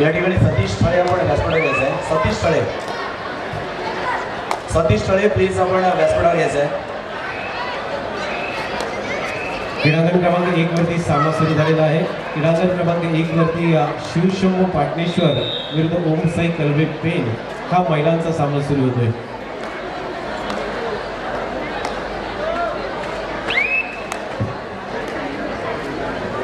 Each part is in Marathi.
या ठिकाणी सतीश थळे आपण व्यासपीठावर घ्यायचं आहे. सतीश थळे प्लीज आपण व्यासपीठावर घ्यायचं आहे. क्रीडांगण क्रमांक 1 वरती सामना सुरू झालेला आहे. क्रीडांगण क्रमांक 1 वरती शिवशंभू पाटणेश्वर विरुद्ध ओम साई कलवे पेन हा महिलांचा सामना सुरू होतोय.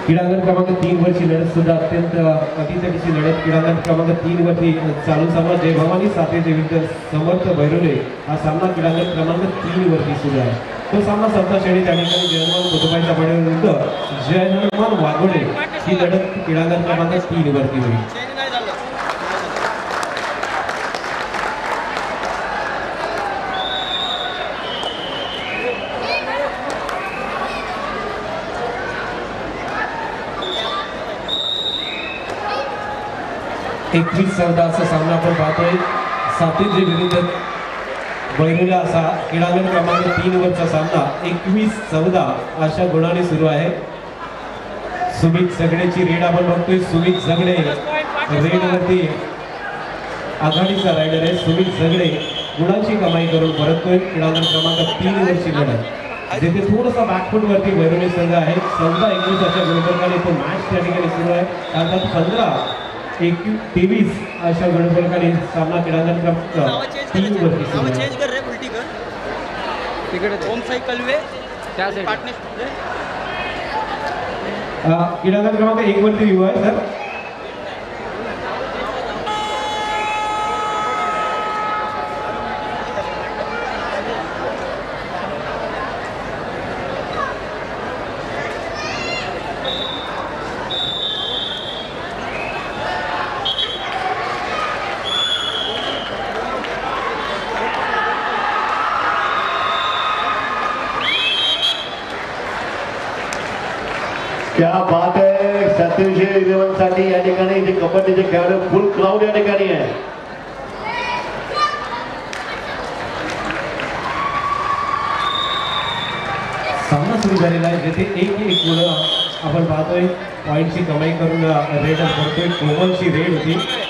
क्रीडांगण क्रमांक 3 वरची लढत सुद्धा अत्यंत अतितटीची लढत. क्रीडांगण क्रमांक 3 वरती चालू सामना जय भवानी सातेचे विरुद्ध समर्थ भैरवले हा सामना क्रीडांगण क्रमांक 3 वरती सुरू आहे. तो सामना संपता क्षणी त्या ठिकाणी जय हनुमान बुधबाईचा पाडे विरुद्ध जय हनुमान वाघोडे ही लढत क्रीडांगण क्रमांक 3 वरती होईल. एकवीस 14 असा सामना आपण पाहतोय. सातेजे विरुद्ध बैरुला असा क्रीडांगण क्रमांक 3 वरचा सामना 21-14 अशा गुणाने सुरू आहे. सुमित झगडेची रेड आपण बघतोय. सुमित झगडे रेडवरती आघाडीचा रायडर आहे. सुमित झगडे गुणांची कमाई करून परततोय. क्रीडांगण क्रमांक 3 वरची लढत जिथे थोडासा बॅकफूट वरती बैरुले संघ आहे. 14-21 अशा गुणफलकाने तो मॅच त्या ठिकाणी सुरू आहे. अर्थात 15-23 अशा गुणफलकाने सामना क्रीडांगण क्रमांक 3 वरती सुरू आहे. ओम साई कलवे क्रीडांगण क्रमांक 1 वरती व्ह्यू आहे सर. क्या बात है. 37 साठी या ठिकाणी जे कबड्डीचे खेळाडू फुल क्राऊड या ठिकाणी आहे. सामना सुरू झालेला आहे जिथे 1-1 मुलं आपण पाहतोय. पॉईंटची कमाई करून रेड करतोय. कोमलची रेड होती.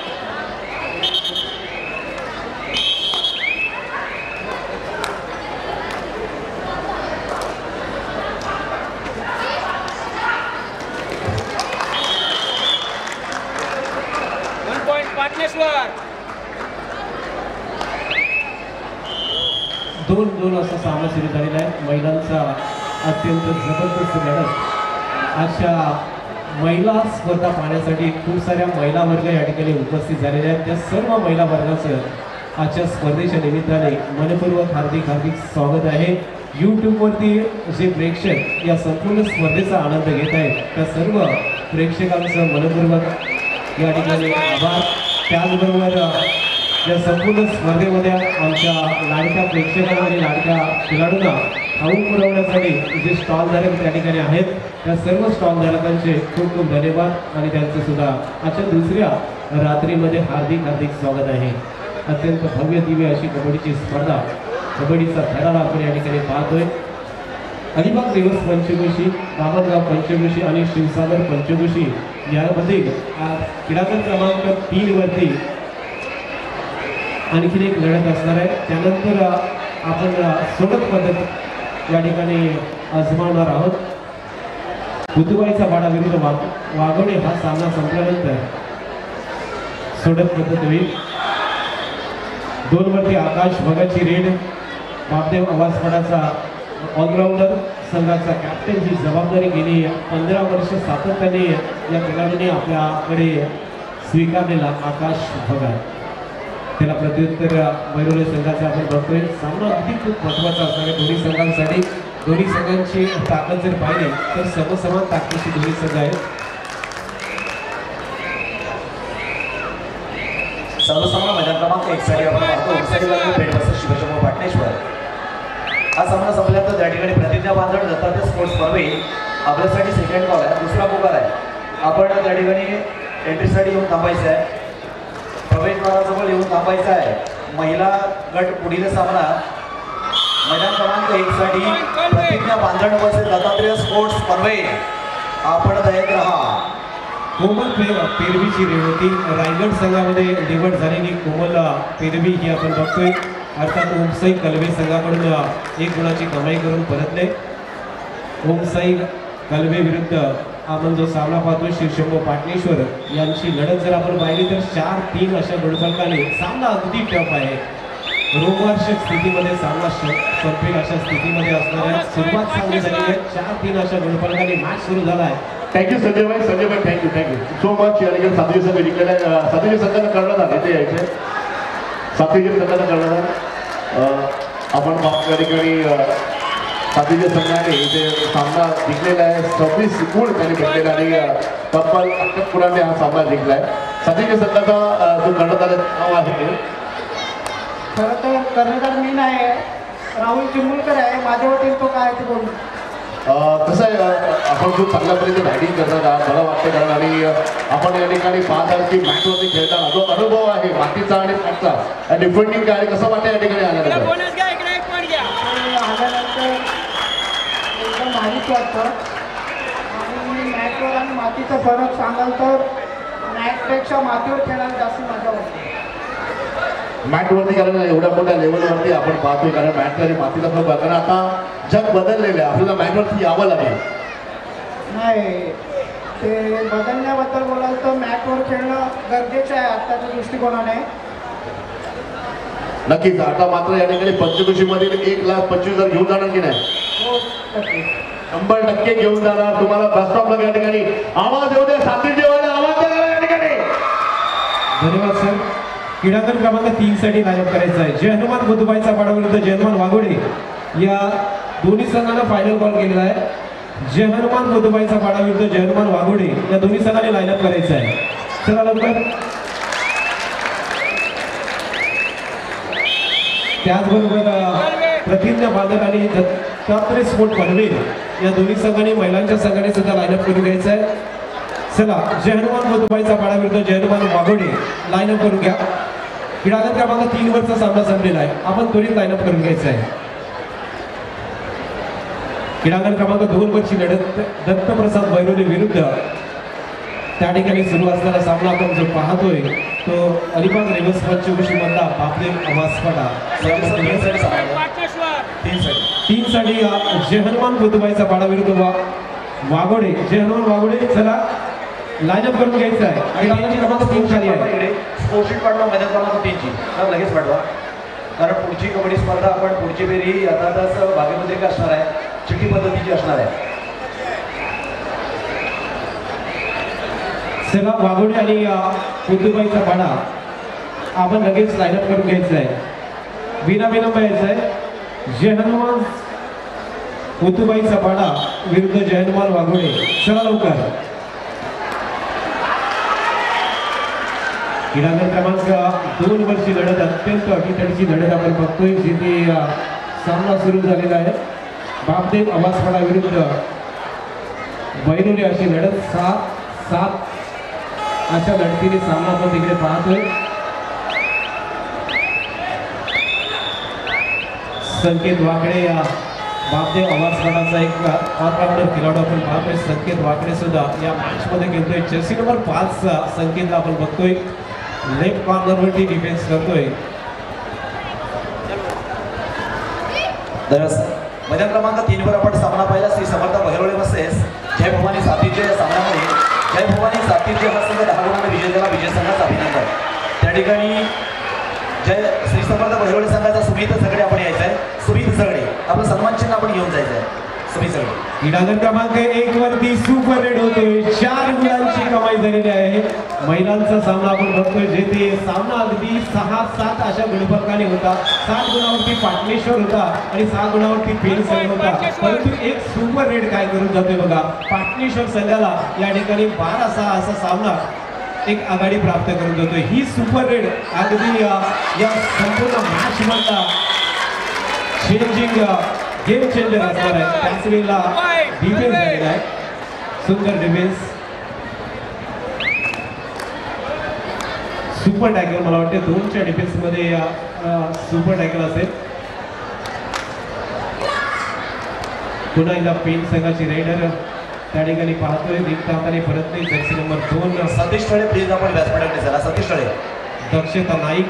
दोन असा सामना सुरू झालेला आहे. महिलांचा अत्यंत जबरदस्त लढत. अशा महिला स्पर्धा पाहण्यासाठी खूप साऱ्या महिला वर्ग या ठिकाणी उपस्थित झालेल्या आहेत. त्या सर्व महिला वर्गाचं आजच्या स्पर्धेच्या निमित्ताने मनपूर्वक हार्दिक स्वागत आहे. यूट्यूबवरती जे प्रेक्षक या संपूर्ण स्पर्धेचा आनंद घेत आहेत त्या सर्व प्रेक्षकांचं मनपूर्वक या ठिकाणी आभार. त्याचबरोबर या संपूर्ण स्पर्धेमध्ये आमच्या लाडक्या प्रेक्षकांना आणि लाडक्या खेळाडूंना खाऊ पुरवण्यासाठी जे स्टॉलधारक त्या ठिकाणी आहेत त्या सर्व स्टॉलधारकांचे खूप खूप धन्यवाद आणि त्यांचं सुद्धा आजच्या दुसऱ्या रात्रीमध्ये हार्दिक स्वागत आहे. अत्यंत भव्य दिव्य अशी कबड्डीची स्पर्धा, कबड्डीचा थरार आपण या ठिकाणी पाहतोय. अलिबाग दिवस पंचकृषी, बाबतगाव पंचकृषी आणि शिवसागर पंचकृषी यामध्ये क्रीडांगण क्रमांक 3 वरती आणखी एक लढत असणार आहे. त्यानंतर आपण सोडत पद्धत या ठिकाणी आजमावणार आहोत. बुधबाईचा वाडा विरुद्ध वाघोडे हा सामना संपल्यानंतर सोडत पद्धत होईल. 2 वरती आकाश भगतची रेड. बापदेव आवाजपडाचा ऑलराऊंडर संघाचा कॅप्टन ही जबाबदारी गेली 15 वर्ष सातत्याने या खेळाडूने आपल्याकडे स्वीकारलेला आकाश भगत. त्याला प्रत्युत्तर बैरोले संघाचा आपण बघतोय. सामना अगदी खूप महत्त्वाचा असणार आहे दोन्ही संघांसाठी. दोन्ही संघांची ताकद जर पाहिली तर समसमान ताकदीची दोन्ही संघ आहेत. सर्वसामान्य मैदान क्रमांक 1 साठी आपण पाहतो पेट वर्सेस शिवशंभू पाटणेश्वर. हा सामना संपल्यानंतर त्या ठिकाणी प्रतिज्ञा बांधण दत्तात्रय स्पोर्ट्स परवे आपल्यासाठी सेकंड कॉल आहे, दुसरा पुकार आहे. आपण त्या ठिकाणी एंट्रीसाठी येऊन थांबायचं आहे. प्रवेशद्वाराजवळ येऊन थांबायचं आहे. महिला गट पुढील सामना मैदान क्रमांक 1 साठी प्रतिज्ञा बांधण वर्सेस दत्तात्रय स्पोर्ट्स परवे. आपण तयार राहा. कोमल पेरवीची रेवती रायगड संघामध्ये निवड झालेली कोमल पेरवी ही आपण बघतोय. अर्थात ओमसाई कलवे संघाकडून 1 गुणाची कमाई करून परतले. ओमसाई कलवे विरुद्ध आपण जो सामना पाहतोय शिवशंभू पाटणेश्वर यांची लढत जर आपण पाहिली तर 4-3 अशा गुणफलकाने सामना अगदी टफ आहे. रोगवार्षक स्थितीमध्ये सामना संपेल अशा स्थितीमध्ये असणाऱ्या सुरुवात चांगली झाली आहे. 4-3 अशा गुणफलकाने मॅच सुरू झाला आहे. थँक्यू संजय भाई थँक्यू सो मच. या ठिकाणी सातवी संघ जिंकलेल्या सातवी संघानं करण्यात आले ते यायचे सातवी संघानं करण्यात आलं. आपण या ठिकाणी सातवीच्या संघाने इथे सामना जिंकलेला आहे. 26 गुण त्यांनी भेटलेला आणि तब्बल 11 गुणांनी हा सामना जिंकला आहे. सातवीच्या संघाचा जो करण्यात आलेलं नाव आहे खरं तर कर्णधार मी नाही, राहुल चिमुलकर आहे. माझ्या वतीने तो काय ते बोलू. कसं आहे आपण खूप चांगल्या पद्धतीने बॅटिंग करतात आहात मला वाटतं. कारण आणि आपण या ठिकाणी पाहत आहात की मॅचवरती खेळताना जो अनुभव आहे मातीचा आणि फॅटचा डिफेंडिंग काय कसं वाटतं या ठिकाणी आल्यानंतर एकदम भारीच वाटतं. आणि मॅटवर आणि मातीचा फरक सांगाल तर मॅटपेक्षा मातीवर खेळायला जास्त मजा वाटते. मॅटवरती कारण एवढ्या मोठ्या लेवलवरती आपण पाहतोय कारण मॅट आणि मातीचा फरक कारण आता जग बदललेलं आहे. आपल्याला मॅटवरती यावं लागेल. नाही ते बदलण्याबद्दल बोलाल तर मॅटवर खेळणं गरजेचं आहे आत्ताच्या दृष्टिकोनाने. नक्कीच. आता मात्र या ठिकाणी पंचकृषीमधील 1,25,000 घेऊन जाणार की नाही? हो नक्की 100% घेऊन जाणार. तुम्हाला बस स्टॉपला या ठिकाणी आवाज येऊ द्या. सातवी जेवायला आवाज द्या या ठिकाणी. धन्यवाद सर. क्रीडांगण क्रमांक 3 साठी लाईनअप करायचा आहे. जय हनुमान मधुबाईचा पाडा विरुद्ध जय हनुमान वाघोडे या दोन्ही संघांना फायनल कॉल केलेला आहे. जय हनुमान मधुबाईचा पाडा विरुद्ध जय हनुमान वाघोडे या दोन्ही संघांनी लाईनअप करायचं आहे. चला लवकर. त्याचबरोबर प्रतिज्ञा बांधक आणि दत्तात्रय स्पोर्ट पनवेल या दोन्ही संघांनी महिलांच्या संघाने सुद्धा लाईनअप करून घ्यायचं आहे. चला जय हनुमान मधुबाईचा पाडा विरुद्ध जय हनुमान वाघोडे लाईनअप करून घ्या. क्रीडांगण क्रमांक 3 वरचा सामना संपलेला आहे. आपण त्वरित लाईनअप करून घ्यायचं आहे. क्रीडांगण क्रमांक 2 वरची लढत दत्तप्रसाद बैरोली विरुद्ध त्या ठिकाणी सुरू असलेला सामना आपण जो पाहतोय तो अलिबाग रेवस पंचकृषी मधला बापदेव आवासपाडा 3 साठी जय हनुमान मधुबाईचा पाडा विरुद्ध वाघोडे जय हनुमान वाघोडे. चला लाईनअप करून घ्यायचं आहे. क्रीडांगण क्रमांक 3 खाली आहे. स्पोर्टशीट पाठवा मैदान क्रमांक 3 ची लगेच पाठवा कारण पुढची कबड्डी स्पर्धा आपण पुढची फेरी अर्थातच भाग्यमुद्रिका असणार आहे. चिठ्ठी पद्धतीची असणार आहे. चला वाघोडे आणि मधुबाईचा पाडा आपण लगेच लाईनअप करून घ्यायचं आहे. विनाविलंब यायचं आहे. जय हनुमान मधुबाईचा पाडा विरुद्ध जय हनुमान वाघोडे. चला लवकर. क्रीडांगण क्रमांक 2 वरची लढत अत्यंत अटीतटीची लढत आपण बघतोय. जिथे सामना सुरू झालेला आहे. बापदेव आवासपाडा विरुद्ध बैरोली अशी लढत 7-7 अशा लढतीने सामना आपण तिकडे पाहतोय. संकेत वाकडे बापदेव आवासपाडाचा एक ऑलराऊंडर खेळाडू आपण पाहतोय. संकेत वाकडे सुद्धा या मॅच मध्ये खेळतोय. जर्सी नंबर 5 संकेतला आपण बघतोय. लेफ्ट कॉर्नरवरती डिफेन्स करतोय. मैदान क्रमांक 3 वर आपण सामना पाहिला. श्री समर्थ बहिरोळे वर्सेस जय भवानी सातीच्या या सामन्यामध्ये जय भवानी सातीच्या हा संघ 10 गुणांनी विजय झाला. विजय संघाचं अभिनंदन. त्या ठिकाणी श्री समर्थ बहिरोळे संघाचा सुमित झगडे आपण यायचा आहे. सुमित झगडे आपलं सन्मान चिन्ह आपण घेऊन जायचं आहे. सुमित झगडे. क्रीडांगण क्रमांक 1 वरती सुपर रेड होतोय. 4 गुणांची कमाई झालेली आहे. महिलांचा सामना आपण बघतोय जेथे सामना अगदी 6-7 अशा गुणफलकाने होता. 7 गुणावरती पाटणेश्वर होता आणि 6 गुणावरती पेन संघ होता. परंतु एक सुपर रेड काय करून जातोय बघा. पाटणेश्वर संघाला या ठिकाणी 12-6 असा सामना एक आघाडी प्राप्त करून जातोय. ही सुपर रेड अगदी या संपूर्ण मॅच मधला चेंजिंग गेम चेंजर असणार आहे. त्याच वेळेला डिफेन्स झालेला आहे. सुंदर डिफेन्स. सुपर टॅकल मला वाटते 2च्या डिफेन्स मध्ये सुपर टॅकल असेल. पुन्हा एकदा पेन संघाची रायडर त्या ठिकाणी पाहतोय रिक्त हाताने परत नाही. जर्सी नंबर 2 सतीश ठळे प्लीज आपण व्यासपीठाकडे चला. सतीश ठळे दक्षता नाईक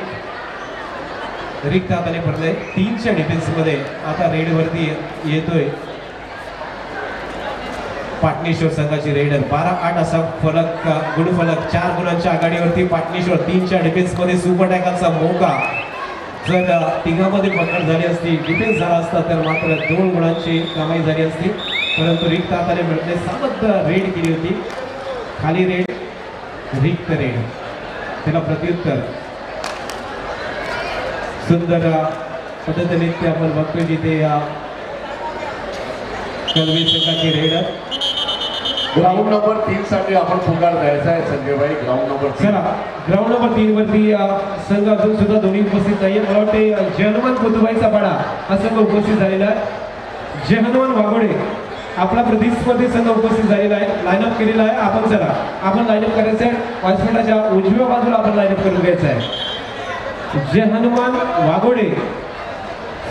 रिक्त हाताने पडले. 3च्या डिफेन्समध्ये आता रेडवरती येतोय पाटणेश्वर संघाची रेडर. 12-8 असा फलक गुणफलक 4 गुणांच्या आघाडीवरती पाटणेश्वर. 3च्या डिफेन्समध्ये सुपर टॅकलचा मौका. जर तिघांमध्ये पकड झाली असती, डिफेन्स झाला असता तर मात्र 2 गुणांची कमाई झाली असती. परंतु रिक्त हाताने मिळते. सामंत रेड केली होती. खाली रेड, रिक्त रेड. त्याला प्रत्युत्तर सुंदर पद्धतीने ते आपण बघतोय की ते कलवी संघाची रेडर. ग्राउंड नंबर 3 साठी आपण पुकार द्यायचा आहे संजय भाई. Ground number 3. चला ग्राउंड नंबर 3 वरती संघ अजून सुद्धा दोन्ही उपस्थित नाहीये. मला वाटते जहनुमान पुतुबाईचा पाडा हा संघ उपस्थित झालेला आहे. जहनुमान वाघोडे आपला प्रतिस्पर्धी संघ उपस्थित झालेला आहे. लाईनअप केलेला आहे. आपण चला आपण लाईनअप करायचं आहे. व्यासपीठाच्या उजव्या बाजूला आपण लाईनअप करून घ्यायचं आहे. जहनुमान वाघोडे,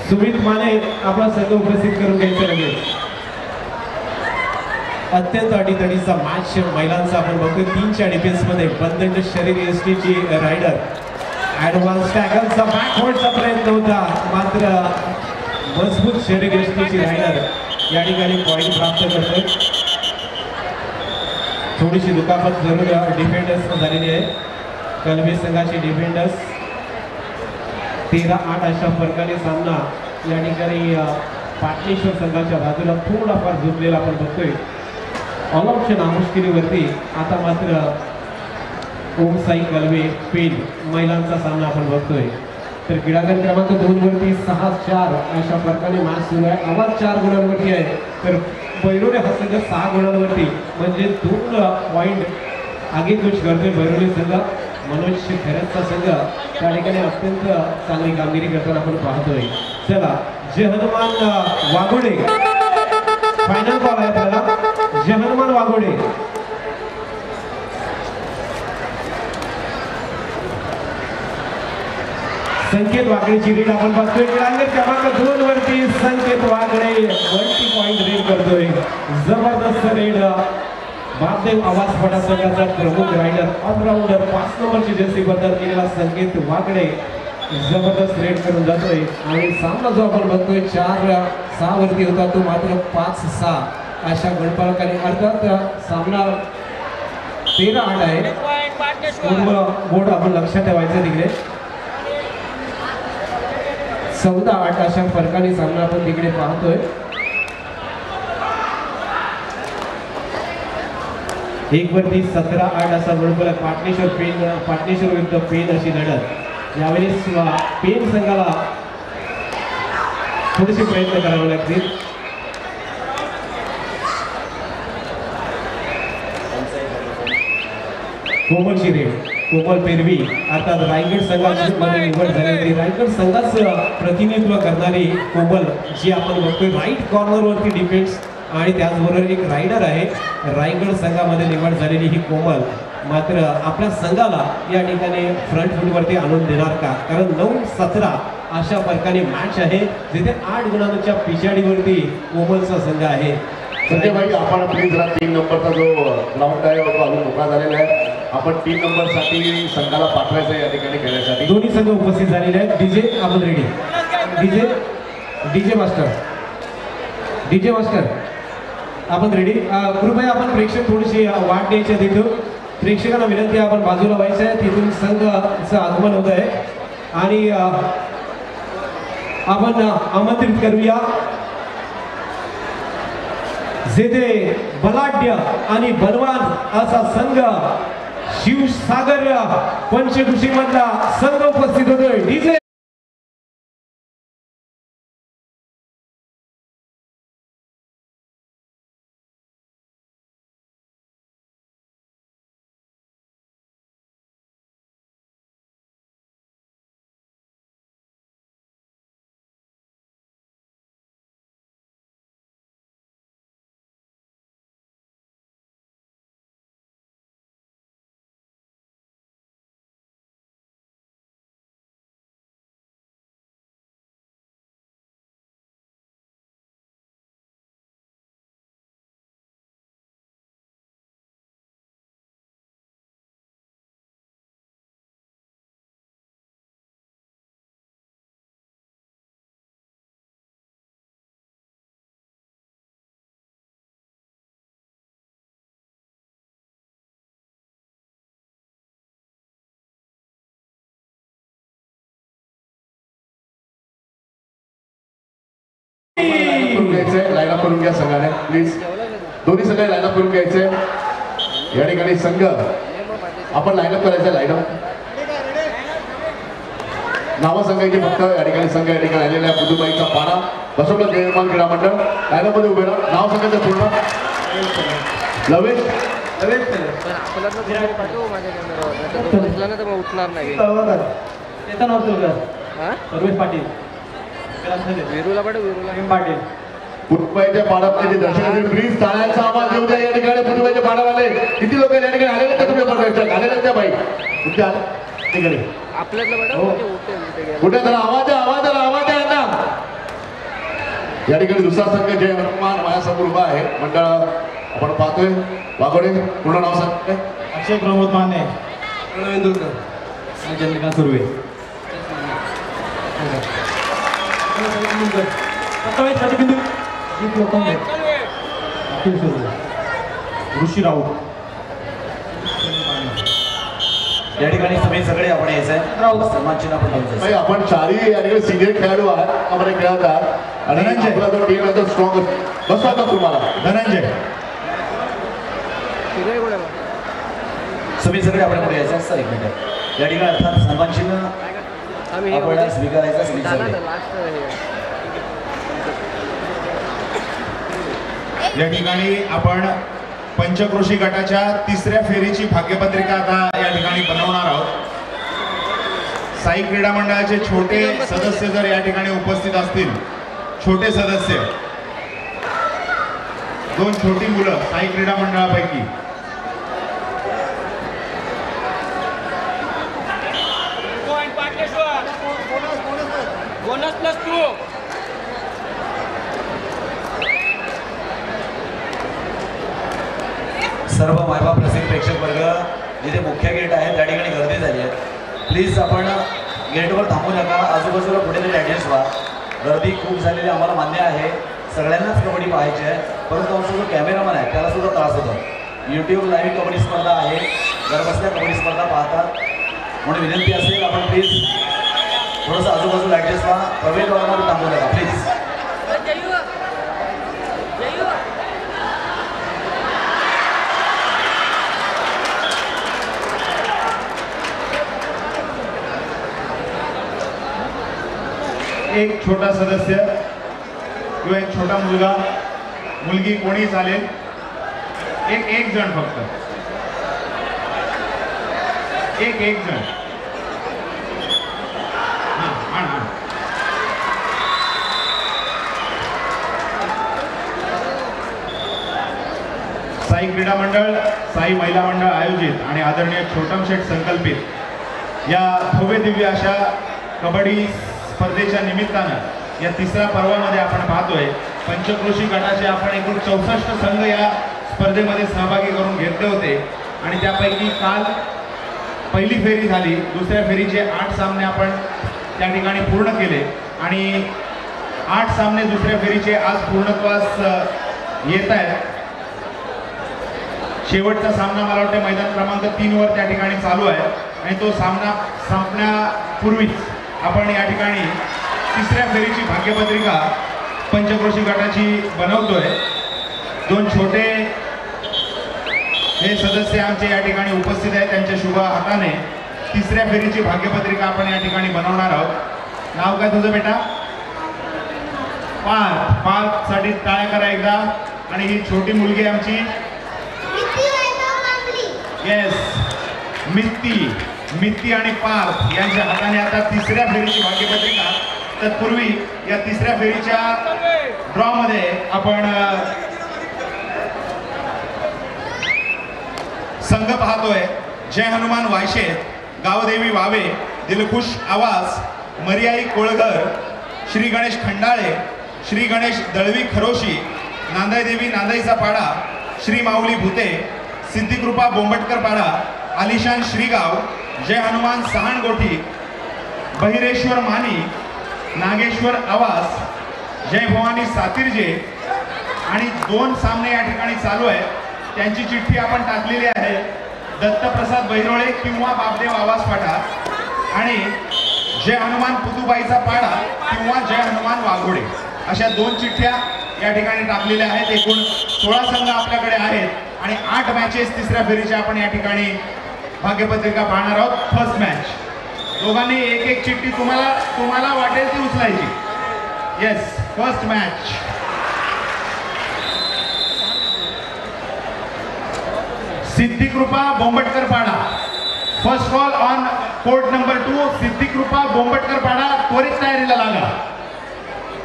सुमित माने आपला संघ उपस्थित करून घ्यायचा लगेच. अत्यंत अडीतडीचा मॅच महिलांचा आपण बघतोय. 3च्या डिफेन्समध्ये बंदंड शरीर एसटीची रायडर. ॲडव्हान्स टॅकलचा बॅकवर्डचा प्रयत्न होता, मात्र मजबूत शरीर एसटीची रायडर या ठिकाणी पॉईंट प्राप्त करतोय. थोडीशी दुखापत जरूर डिफेंडर्स झालेली आहे. कलवे संघाची डिफेंडर्स 13-8 अशा फरकाने सामना या ठिकाणी पाटणेश्वर संघाच्या बाजूला थोडाफार झुकलेला आपण बघतोय. ऑल ऑप्शन नामुष्किलीवरती आता मात्र ओम साई कलवे पेन महिलांचा सामना आपण बघतोय. तर क्रीडांगण क्रमांक 2 वरती 6-4 अशा प्रकारे मॅच सुरू आहे. आवाज 4 गुणांवरती आहे तर बैरोले हा संघ 6 गुणांवरती, म्हणजे 2 पॉईंट आगेकूच करतोय बैरोले संघ. मनोज खैरतचा संघ त्या ठिकाणी अत्यंत चांगली कामगिरी करताना आपण पाहतोय. चला जहनुमान वाघोडे फायनल कॉल आहे आपल्याला. जहनुमान वाघोडे संकेत वाकडेची रीड आपण बघतोय. क्रीडांगण क्रमांक 2 वरती संकेत वाकडे मल्टी पॉइंट रीड करतोय. जबरदस्त रीड. महादेव आवाज फटा संघाचा प्रमुख रायडर ऑलराऊंडर 5 नंबरची जर्सी बदल केलेला संकेत वाकडे जबरदस्त रेड करून जातोय. आणि सामना जो आपण बघतोय 4-6 वरती होता तो मात्र 5-6 अशा गणपालकाने. अर्थात सामना 13-8 आहे. बोर्ड आपण लक्षात ठेवायचं तिकडे. 14-8 अशा फरकाने सामना आपण तिकडे पाहतोय. एक वरती 17-8 असा गणपालक. पाटणेश्वर विरुद्ध पेन अशी लढत. यावेळेस पेन संघाला थोडेसे प्रयत्न करावे लागतील. कोमलची रेड, कोमल पेरवी अर्थात रायगड संघामध्ये निवड झाली होती. रायगड संघाच प्रतिनिधित्व करणारी कोमल जी आपण बघतोय राईट कॉर्नरवरती डिफेन्स आणि त्याचबरोबर एक रायडर आहे. रायगड संघामध्ये निवड झालेली ही कोमल मात्र आपल्या संघाला या ठिकाणी फ्रंट फूटवरती आणून देणार का? कारण 9-17 अशा प्रकारे मॅच आहे जिथे 8 गुणांच्या पिछाडीवरती कोमलचा संघ आहे. संजय भाई आपण प्लीज जरा 3 नंबरचा जो ग्राउंड आहे तो अजून मोकळा झालेला आहे. आपण 3 नंबरसाठी संघाला पाठवायचं आहे या ठिकाणी खेळण्यासाठी. दोन्ही संघ उपस्थित झालेले आहेत. डीजे आपण रेडी. डीजे मास्टर आपण रेडी. कृपया आपण प्रेक्षक थोडीशी वाट द्यायच्या तिथून. प्रेक्षकांना विनंती आहे आपण बाजूला व्हायचं आहे. तिथून संघाचं आगमन होत आहे आणि आपण आमंत्रित करूया जेथे बलाढ्य आणि बलवान असा संघ शिवसागर पंचकृषी मधला संघ उपस्थित होतोय. डीजे करून घ्यायचंय, लाईन अप करून घ्या संघाने प्लीज. दोन्ही संघाने लाईन अप करून घ्यायचंय. या ठिकाणी संघ आपण लाईन अप करायचं. लाईन अप नावं सांगायची फक्त. या ठिकाणी संघ या ठिकाणी आलेला आहे. पुदुबाईचा पाडा बसवलं निर्माण क्रीडा मंडळ. लाईन अप मध्ये उभे राहा. नाव सांगायचं पूर्ण. लवेश उठणार नाही. सर्वेश पाटील, वेरूला पाटील. पुदुबाईच्या पाडामध्ये दर्शनातील प्लीज टाळ्यांचा आवाज येऊ द्या. या ठिकाणी पुदुबाईच्या पाडावाले किती लोक या ठिकाणी आलेले का तुम्ही बघायचं? आलेले त्या बाई कुठे आले तिकडे कुठे जरा आवाज आहे, आवाज आहे, आवाज आहे ना. या ठिकाणी दुसरा संघ जय हनुमान माझ्यासमोर उभा आहे. मंडळ आपण पाहतोय. वाघोडे पूर्ण नाव सांगतोय. अक्षय प्रमोद माने, इंदुरकर आणि चंद्रिका सुर्वे. ऋषी राऊत. या ठिकाणी तुम्ही सगळे आपण यायचं आहे. सन्मान चिन्ह आपण घेऊन जायचं. आपण चारही या ठिकाणी सिनियर खेळाडू आहात. आम्हाला खेळत आहात आणि आपला जो टीम आहे तो स्ट्रॉंग बसवा का तुम्हाला. धनंजय तुम्ही सगळे आपण पुढे यायचं. सर एक मिनिट. या ठिकाणी अर्थात सन्मान चिन्ह आपण स्वीकारायचं. या ठिकाणी आपण पंचक्रोशी गटाच्या तिसऱ्या फेरीची भाग्यपत्रिका आता या ठिकाणी बनवणार आहोत. साई क्रीडा मंडळाचे छोटे सदस्य जर या ठिकाणी उपस्थित असतील, छोटे सदस्य 2 छोटी मुलं साई क्रीडा मंडळापैकी सर्व मायबाप रसिक प्रेक्षक वर्ग जिथे मुख्य गेट आहे त्या ठिकाणी गर्दी झाली आहे. प्लीज आपण गेटवर थांबू नका. आजूबाजूला कुठेतरी ॲडजस्ट व्हा. गर्दी खूप झालेली आम्हाला मान्य आहे. सगळ्यांनाच कबड्डी पाहायची आहे. परंतु आमचा जो कॅमेरामन आहे त्याला सुद्धा त्रास होतो. यूट्यूब लाईव्ह कबड्डी स्पर्धा आहे. घरबसल्या कबड्डी स्पर्धा पाहतात म्हणून विनंती असेल आपण प्लीज थोडंसं आजूबाजूला ॲडजस्ट व्हा. प्रवेशद्वारामध्ये थांबू नका प्लीज. एक छोटा सदस्य किंवा एक छोटा मुलगा मुलगी कोणी चालेल. एक जण फक्त. एक जण. हां. साई क्रीडा मंडळ, साई महिला मंडळ आयोजित आणि आदरणीय छोटम शेठ संकल्पित या भव्य दिव्य अशा कबड्डी स्पर्धेच्या निमित्तानं या तिसऱ्या पर्वामध्ये आपण पाहतोय पंचक्रोशी गटाचे आपण एकूण 64 संघ या स्पर्धेमध्ये सहभागी करून घेतले होते आणि त्यापैकी काल पहिली फेरी झाली. दुसऱ्या फेरीचे 8 सामने आपण त्या ठिकाणी पूर्ण केले आणि 8 सामने दुसऱ्या फेरीचे आज पूर्णत्वास येत आहेत. शेवटचा सामना मला वाटतं मैदान क्रमांक 3 वर त्या ठिकाणी चालू आहे आणि तो सामना संपण्यापूर्वीच आपण या ठिकाणी तिसऱ्या फेरीची भाग्यपत्रिका पंचक्रोशी गटाची बनवतोय. 2 छोटे हे सदस्य आमचे या ठिकाणी उपस्थित आहेत. त्यांच्या शुभ हाताने तिसऱ्या फेरीची भाग्यपत्रिका आपण या ठिकाणी बनवणार आहोत. नाव काय तुझं बेटा? पार्थ साठी टाळ्या करा एकदा. आणि ही छोटी मुलगी आमची येस मित्ती आणि पार्थ यांच्या हाताने आता तिसऱ्या फेरीची भाग्यपत्रिका. तत्पूर्वी या तिसऱ्या फेरीच्या ड्रॉ मध्ये आपण संघ पाहतोय. जय हनुमान वायशे, गावदेवी वावे, दिलखुश आवाज, मर्याई कोळगर, श्री गणेश खंडाळे, श्री गणेश दळवी खरोशी, नांदाईदेवी नांदाईचा पाडा, श्री माऊली भूते, सिद्धिकृपा बोंबटकर पाडा, आलिशान श्रीगाव, जय हनुमान सहाणगोठी, बहिरेश्वर मानी, नागेश्वर आवास, जय भवानी सातिर्जे. आणि 2 सामने या ठिकाणी चालू आहेत. त्यांची चिठ्ठी आपण टाकलेली आहे. दत्तप्रसाद बैरोळे किंवा बापदेव आवास पाठा आणि जय हनुमान पुतुबाईचा पाडा किंवा जय हनुमान वाघोडे अशा 2 चिठ्ठ्या या ठिकाणी टाकलेले आहेत. एकूण 16 संघ आपल्याकडे आहेत आणि 8 मॅचेस तिसऱ्या फेरीच्या आपण या ठिकाणी भाग्यपत्रिका पाहणार आहोत. फर्स्ट मॅच दोघांनी एक एक चिठ्ठी तुम्हाला वाटेल ती उचलायची. Yes, first match. Siddhikrupa Bombatkar Pada. First call on court number 2. Siddhikrupa Bombatkar Pada, त्वरित तयारीला लागा.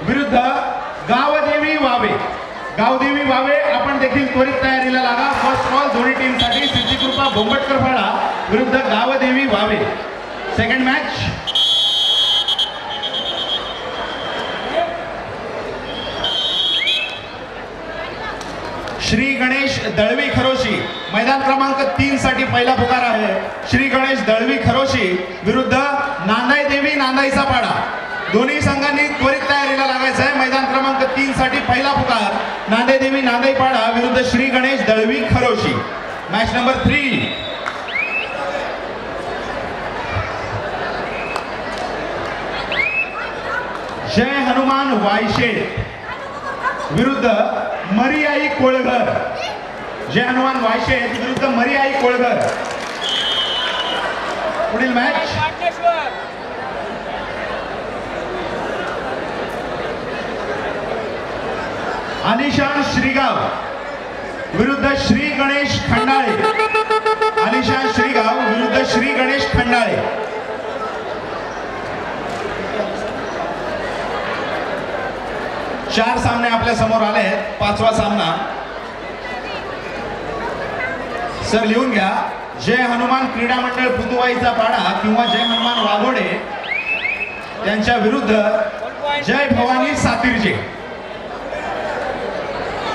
विरुद्ध गावदेवी वावे. गावदेवी वावे, आपण देखील त्वरित तयारीला लागा. फर्स्ट कॉल दोन्ही टीमसाठी. सिद्धिकृपा बोंबटकर पाडा विरुद्ध गावदेवी वावे. Second match. श्री गणेश दळवी खरोशी, मैदान क्रमांक 3 साठी पहिला पुकार आहे. श्री गणेश दळवी खरोशी विरुद्ध नांदाई देवी नांदाईचा पाडा. दोन्ही संघांनी त्वरित तयारीला लागायचं आहे. मैदान क्रमांक 3 साठी पहिला पुकार नांदाई देवी नांदाई पाडा विरुद्ध श्री गणेश दळवी खरोशी. Match number 3. जय हनुमान वायशे विरुद्ध मरियाई कोळघर. जय हनुमान वायशे विरुद्ध मरियाई कोळघर. पुढील मॅच. आलिशान श्रीगाव विरुद्ध श्री गणेश खंडाळे. आलिशान श्रीगाव विरुद्ध श्री गणेश खंडाळे. चार सामने आपल्या समोर आले आहेत. 5वा सामना सर लिहून घ्या. जय हनुमान क्रीडा मंडळ पुतुवाईचा पाडा किंवा जय हनुमान वाघोडे त्यांच्या विरुद्ध जय भवानी सातिर्जे.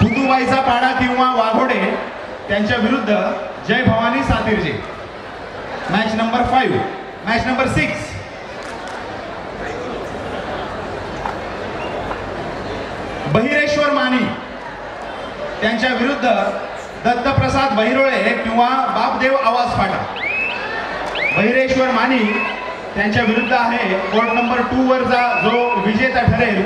पुतुवाईचा पाडा किंवा वाघोडे त्यांच्या विरुद्ध Jai Bhavani Satirje. Match number 5. Match number 6. Bahireshwar Mani त्यांच्या विरुद्ध दत्तप्रसाद बहिरोळे किंवा बापदेव आवाज फाटा. बहिरेश्वर मानी त्यांच्या विरुद्ध आहे कोर्ट नंबर 2 वरचा जो विजेता ठरेल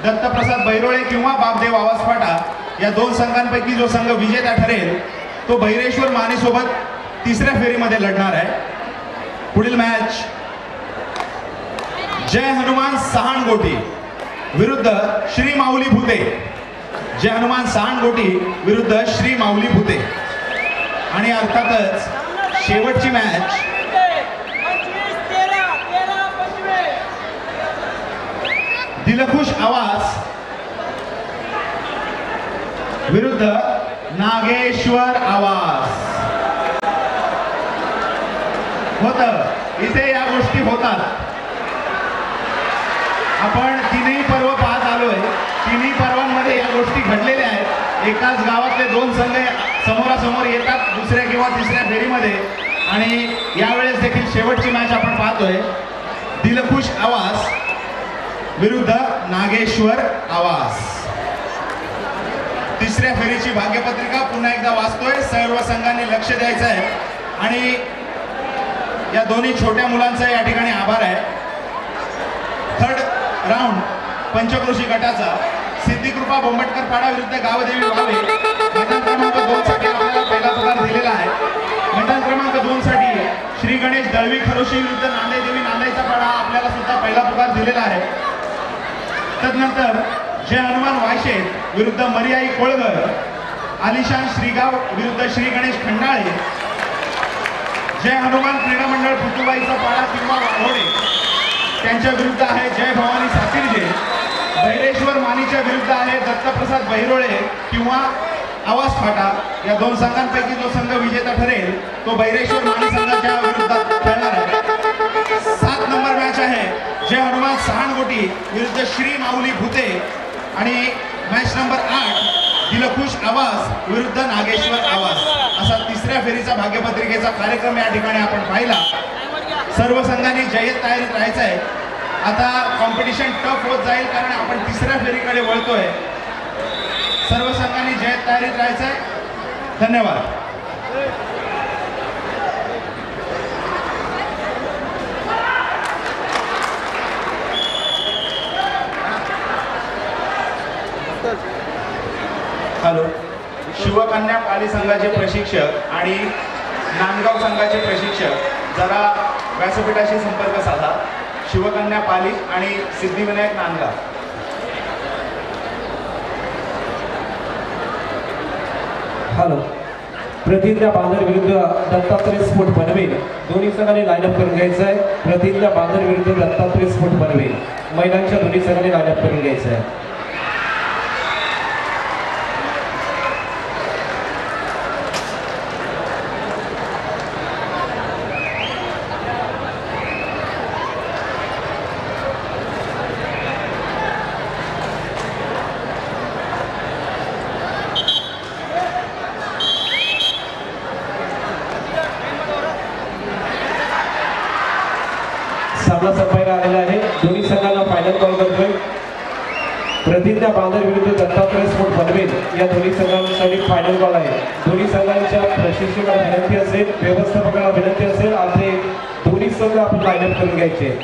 दत्तप्रसाद बहिरोळे किंवा बापदेव आवाज फाटा. या दोन संघांपैकी जो संघ विजेता ठरेल तो बहिरेश्वर मानी सोबत तिसऱ्या फेरीमध्ये लढणार आहे. पुढील मॅच जय हनुमान सहाणगोटी विरुद्ध श्री माऊली भूते. जय हनुमान सहाणगोटी विरुद्ध श्री माऊली भूते. आणि अर्थातच शेवटची मॅच दिलखुश आवाज विरुद्ध नागेश्वर आवाज. होतं इथे या गोष्टी होतात. आपण तिन्ही पर्व पाहत आलोय. तिन्ही पर्वांमध्ये या गोष्टी घडलेल्या आहेत. एकाच गावातले दोन संघ समोरासमोर येतात दुसऱ्या किंवा तिसऱ्या फेरीमध्ये आणि यावेळेस देखील शेवटची मॅच आपण पाहतोय. दिलखुश आवाज विरुद्ध नागेश्वर आवाज. तिसऱ्या फेरीची भाग्यपत्रिका पुन्हा एकदा वाचतोय. सर्व संघांनी लक्ष द्यायचं आहे आणि या दोन्ही छोट्या मुलांचा या ठिकाणी आभार आहे. थर्ड राऊंड पंचक्रोशी गटाचा सिद्धिकृपा बोंबटकर पाडा विरुद्ध गावदेवी वावे. मैदान क्रमांक 2 साठी आपल्याला पहिला पुकार दिलेला आहे. मैदान क्रमांक 2 साठी श्री गणेश दळवी खरोशी विरुद्ध नांदाई देवी नांदाईचा पाडा आपल्याला सुद्धा पहिला पुकार दिलेला आहे. तदनंतर जय हनुमान वायशे विरुद्ध मरियाई कोळघर. आलिशान श्रीगाव विरुद्ध श्री गणेश खंडाळे. जय हनुमान क्रीडा मंडळ पुतुबाईचा पाडा किंवा वाघोडे त्यांच्या विरुद्ध आहे जय भवानी सातिर्जे. बहिरेश्वर मानीच्या विरुद्ध आहे दत्तप्रसाद बहिरोळे किंवा आवाज फाटा. या दोन संघांपैकी जो संघ विजेता ठरेल तो बहिरेश्वर मानी संघाच्या विरुद्धात खेळणार आहे. 7 नंबर मॅच आहे जय हनुमान सहाणगोटी विरुद्ध श्री माऊली भूते आणि मॅच नंबर 8 दिलखुश आवाज विरुद्ध नागेश्वर आवाज. असा तिसऱ्या फेरीचा भाग्यपत्रिकेचा कार्यक्रम या ठिकाणी आपण पाहिला. सर्व संघांनी जय्यत तयारीत राहायचं आहे. आता कॉम्पिटिशन टफ होत जाईल कारण आपण तिसऱ्या फेरीकडे वळतोय. सर्व संघांनी जय्यत तयारीत राहायचं आहे. धन्यवाद. तर हॅलो. शिवकन्या पाली संघाचे प्रशिक्षक आणि नांदगाव संघाचे प्रशिक्षक जरा व्यासपीठाशी संपर्क साधा. शिवकन्या पाली आणि सिद्धिविनायक नांदगाव. हॅलो. प्रतिज्ञा बांधर विरुद्ध दत्तात्रय स्फोट बनवेल. दोन्ही संघाने लाईनअप करून घ्यायचं आहे. प्रतिज्ञा बांधर विरुद्ध दत्तात्रय स्फोट बनवेल. महिलांच्या दोन्ही संघाने लाईनअप करून घ्यायचं आहे. सामना संपायला आलेला आहे. दोन्ही संघांना फायनल कॉल करतोय. प्रतिज्ञा बांधर विरुद्ध दत्तात्रय स्फोट बनवेल या दोन्ही संघांसाठी फायनल कॉल आहे. दोन्ही संघांच्या प्रशिक्षकाला विनंती असेल, व्यवस्थापकाला विनंती असेल, आपले दोन्ही संघ आपण लाईनअप करून घ्यायचे.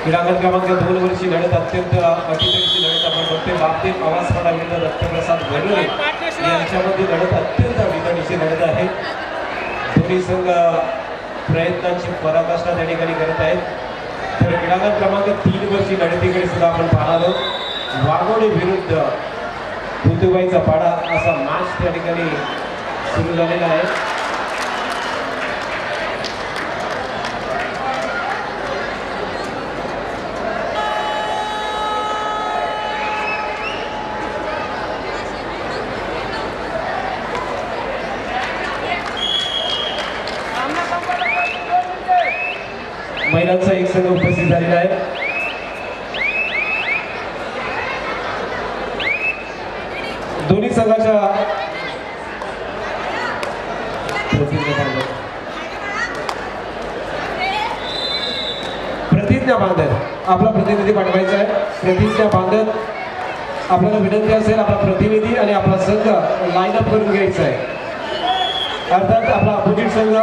क्रीडांगण क्रमांक 2 वरची लढत अत्यंत अटीतटीची लढत आपण बघतोय. बापदेव आवासपाडा विरुद्ध दत्तप्रसाद वैरोळे यांच्यामध्ये लढत अत्यंत अटीतटीची लढत आहे. दोन्ही संघ प्रयत्नांची पराकाष्ठा त्या ठिकाणी करत आहेत. तर क्रीडांगण क्रमांक 3 वरची लढतीकडे सुद्धा आपण पाहणार आहोत. वाघोडे विरुद्ध भुतुबाईचा पाडा असा मॅच त्या ठिकाणी सुरू झालेला आहे. महिलांचा एक संघ उपस्थित झालेला आहे. दोन्ही संघाच्या प्रतिज्ञा बांधर आपला प्रतिनिधी पाठवायचा आहे. प्रतिज्ञा बांधर आपल्याला विनंती असेल आपला प्रतिनिधी आणि आपला संघ लाईनअप करून घ्यायचा आहे. अर्थात आपला अपोजिट संघ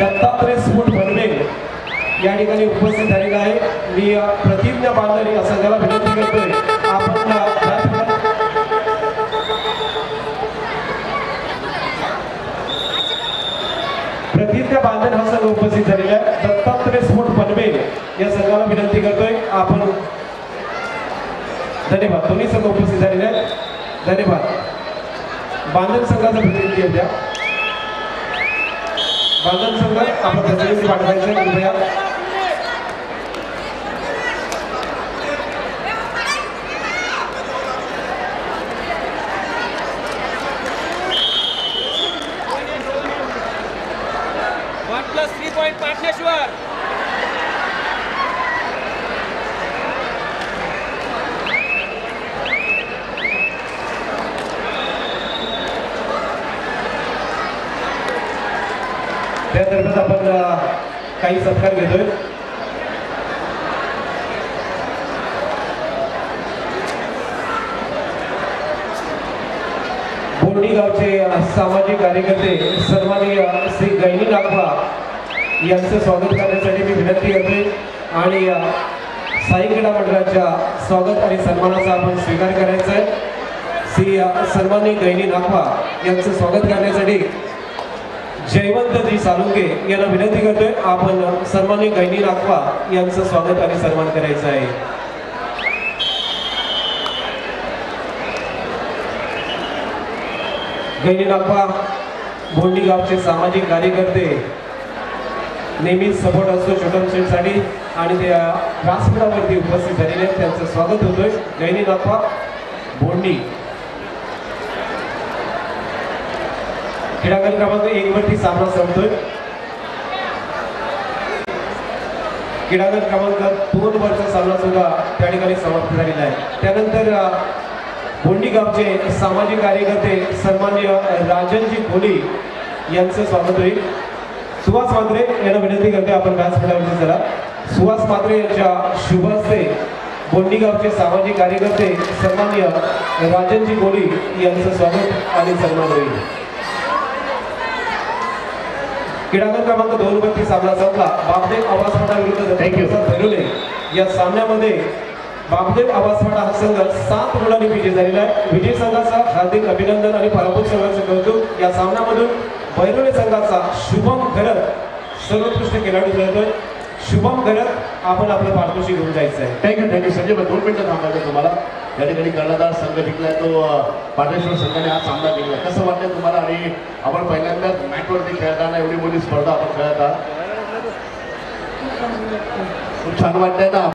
दत्तात्रय स्फोट बनवेल या ठिकाणी उपस्थित झालेला आहे. मी प्रतिज्ञा बांधर या संघाला विनंती करतोय आपण प्रतिज्ञा बांधर हा संघ उपस्थित झालेला आहे. दत्तात्रय स्फोट बनवेल या संघाला विनंती करतोय आपण. धन्यवाद. दोन्ही संघ उपस्थित झालेले आहेत. धन्यवाद. बांधर संघाचा प्रतिनिधी द्या. बांधर संघ आपण प्रतिनिधी पाठवायचं आहे. कृपया पाटणेश्वर. त्या दरम्यान आपण काही सत्कार घेतोय. बोर्डी गावचे सामाजिक कार्यकर्ते सन्माननीय श्री गैनी नागवा यांचं स्वागत करण्यासाठी मी विनंती करतोय आणि साई क्रीडा मंडळाच्या स्वागत आणि सन्मानाचा आपण स्वीकार करायचा आहे. श्री सन्माननीय गैनी नागवा यांचं स्वागत करण्यासाठी जयवंतजी सालुंके यांना विनंती करतोय आपण सन्माननीय गैनी नागवा यांचं स्वागत आणि सन्मान करायचं आहे. गैनी नागवा बोंडी गावचे सामाजिक कार्यकर्ते नेहमीच सपोर्ट असतो छोटम सेटसाठी आणि ते व्यासपीठावरती उपस्थित झालेले आहेत. त्यांचं स्वागत होतोय. गैनी नागवा बोंडी. क्रीडांगण क्रमांक 1 वरती सामना संपतोय. क्रीडांगण क्रमांक 2 वरचा सामना सुद्धा त्या ठिकाणी समाप्त झालेला आहे. त्यानंतर बोंडी गावचे सामाजिक कार्यकर्ते सन्माननीय राजनजी कोली यांचं स्वागत होईल. सुहास मात्रे यांना विनंती करते आपण व्यासपीठावरती चला. सुहास मात्रे यांच्या शुभ हस्ते बोंडी गावचे सामाजिक कार्यकर्ते सन्माननीय राजनजी कोली यांचं स्वागत आणि सन्मान होईल. क्रीडांगण क्रमांक 2 वरती सामना संपला. बापदेव आवासवाडा विरुद्ध Thank you. भैरोले या सामन्यामध्ये बापदेव आवासवाडा हा संघ 7 गुणांनी विजयी झालेला आहे. विजयी संघाचा हार्दिक अभिनंदन आणि पराभूत संघाचे कौतुक. या सामन्यामधून भैरोले संघाचा शुभम घरत सर्वोत्कृष्ट खेळाडू ठरतोय. शुभम घरत आपण आपलं पारितोषिक घेऊन जायचं आहे. थँक्यू संजय भाई. 2 मिनिटं थांबायचं तुम्हाला. या ठिकाणी कर्णधार संघ जिंकलाय तो पाटेश्वर संघाने हा सामना जिंकला. कसं वाटतंय तुम्हाला? आणि आपण पहिल्यांदाच मॅटवरती खेळताना एवढी मोठी स्पर्धा आपण खेळत आहात. खूप छान वाटतंय ना.